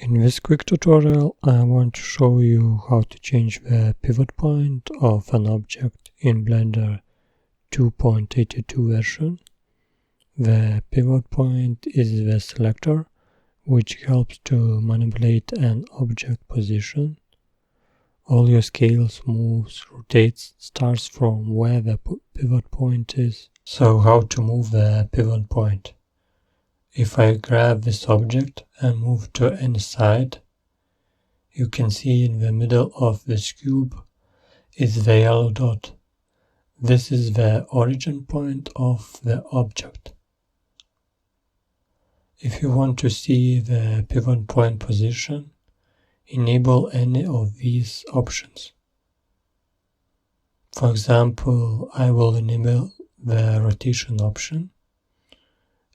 In this quick tutorial, I want to show you how to change the pivot point of an object in Blender 2.82 version. The pivot point is the selector, which helps to manipulate an object position. All your scales, moves, rotates starts from where the pivot point is. So how to move the pivot point? If I grab this object and move to any side, you can see in the middle of this cube is the yellow dot. This is the origin point of the object. If you want to see the pivot point position, enable any of these options. For example, I will enable the rotation option.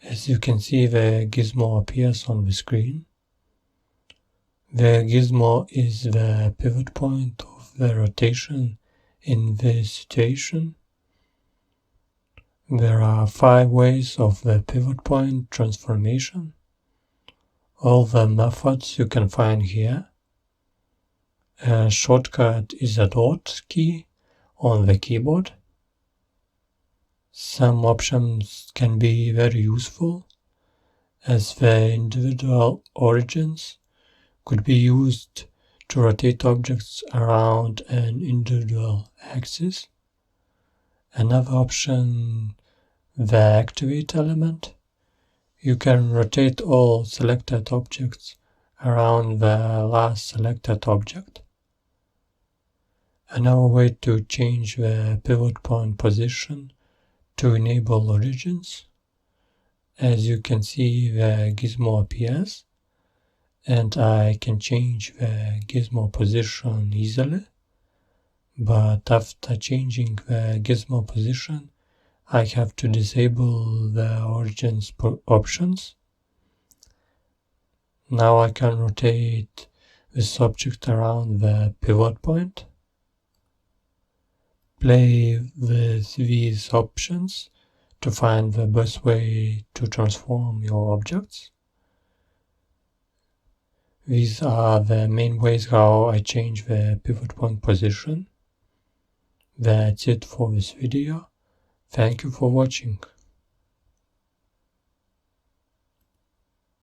As you can see, the gizmo appears on the screen. The gizmo is the pivot point of the rotation in this situation. There are 5 ways of the pivot point transformation. All the methods you can find here. A shortcut is a dot key on the keyboard. Some options can be very useful, as the individual origins could be used to rotate objects around an individual axis. Another option, the activate element. You can rotate all selected objects around the last selected object. Another way to change the pivot point position to enable origins. As you can see, the gizmo appears, and I can change the gizmo position easily. But after changing the gizmo position, I have to disable the origins options. Now I can rotate this object around the pivot point. Play with these options to find the best way to transform your objects. These are the main ways how I change the pivot point position. That's it for this video. Thank you for watching.